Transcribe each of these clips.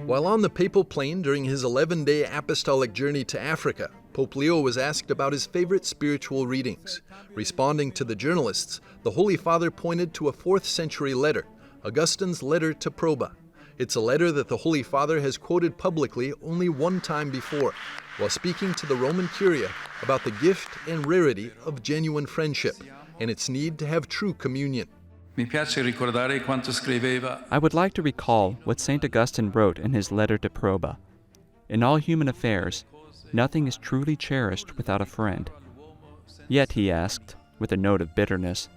While on the papal plane during his 11-day apostolic journey to Africa, Pope Leo was asked about his favorite spiritual readings. Responding to the journalists, the Holy Father pointed to a 4th century letter, Augustine's letter to Proba. It's a letter that the Holy Father has quoted publicly only one time before, while speaking to the Roman Curia about the gift and rarity of genuine friendship and its need to have true communion. I would like to recall what St. Augustine wrote in his letter to Proba. In all human affairs, nothing is truly cherished without a friend. Yet, he asked, with a note of bitterness,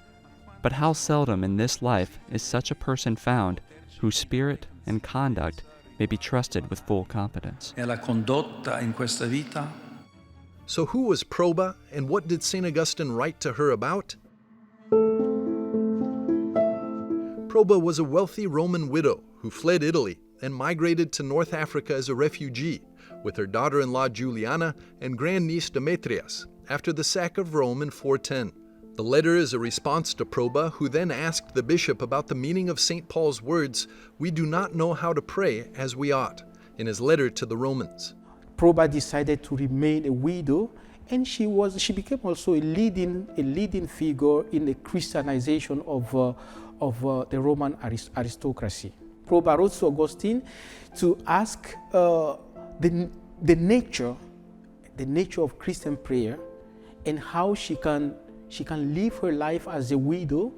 but how seldom in this life is such a person found whose spirit and conduct may be trusted with full confidence. So who was Proba, and what did St. Augustine write to her about? Proba was a wealthy Roman widow who fled Italy and migrated to North Africa as a refugee with her daughter-in-law Juliana and grandniece Demetrias after the sack of Rome in 410. The letter is a response to Proba, who then asked the bishop about the meaning of St. Paul's words, "We do not know how to pray as we ought," in his letter to the Romans. Proba decided to remain a widow, and she became also a leading figure in the Christianization of the Roman aristocracy. Proba wrote to Augustine to ask the nature of Christian prayer and how she can live her life as a widow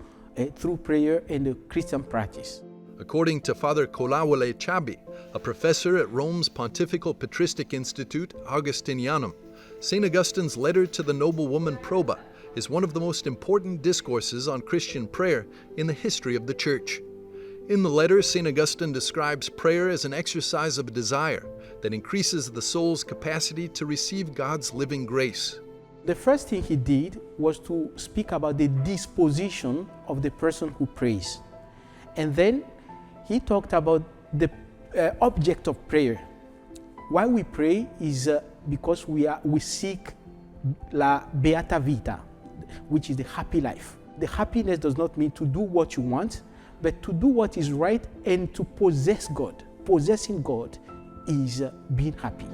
through prayer and the Christian practice. According to Father Colawole Chabi, a professor at Rome's Pontifical Patristic Institute, Augustinianum, St. Augustine's letter to the noblewoman Proba is one of the most important discourses on Christian prayer in the history of the Church. In the letter, St. Augustine describes prayer as an exercise of desire that increases the soul's capacity to receive God's living grace. The first thing he did was to speak about the disposition of the person who prays. And then he talked about the object of prayer. Why we pray is because we seek la beata vita, which is the happy life. The happiness does not mean to do what you want, but to do what is right and to possess God. Possessing God is being happy.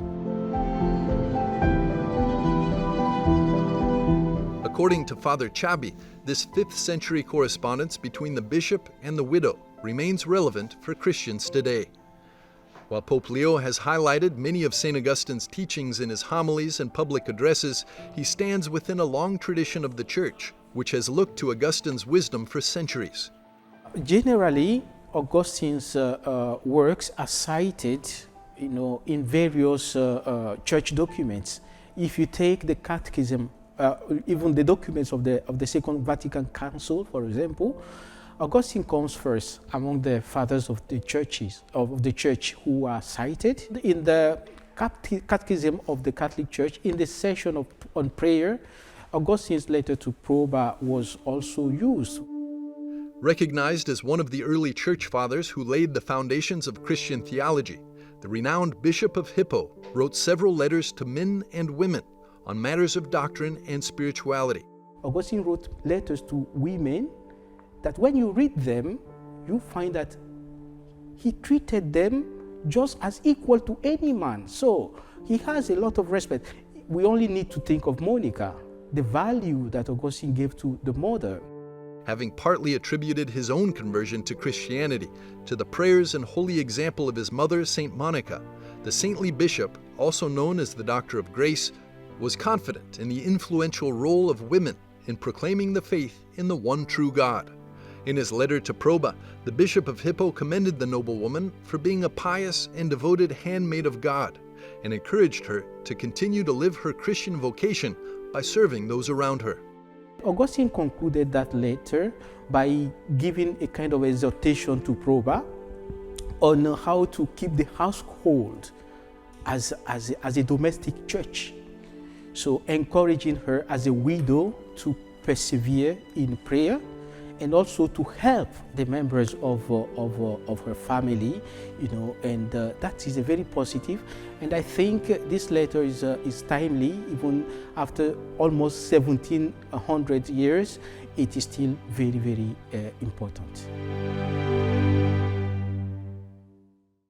According to Father Chabi, this 5th century correspondence between the bishop and the widow remains relevant for Christians today. While Pope Leo has highlighted many of St. Augustine's teachings in his homilies and public addresses, he stands within a long tradition of the Church, which has looked to Augustine's wisdom for centuries. Generally, Augustine's works are cited, in various church documents. If you take the Catechism, even the documents of the Second Vatican Council, for example, Augustine comes first among the fathers of the Church who are cited. In the Catechism of the Catholic Church, in the section on prayer, Augustine's letter to Proba was also used. Recognized as one of the early church fathers who laid the foundations of Christian theology, the renowned Bishop of Hippo wrote several letters to men and women on matters of doctrine and spirituality. Augustine wrote letters to women that when you read them, you find that he treated them just as equal to any man. So he has a lot of respect. We only need to think of Monica, the value that Augustine gave to the mother. Having partly attributed his own conversion to Christianity to the prayers and holy example of his mother, St. Monica, the saintly bishop, also known as the Doctor of Grace, was confident in the influential role of women in proclaiming the faith in the one true God. In his letter to Proba, the Bishop of Hippo commended the noblewoman for being a pious and devoted handmaid of God and encouraged her to continue to live her Christian vocation by serving those around her. Augustine concluded that letter by giving a kind of exhortation to Proba on how to keep the household as a domestic church. So encouraging her as a widow to persevere in prayer and also to help the members of her family, and that is a very positive. And I think this letter is timely, even after almost 1700 years. It is still very, very important.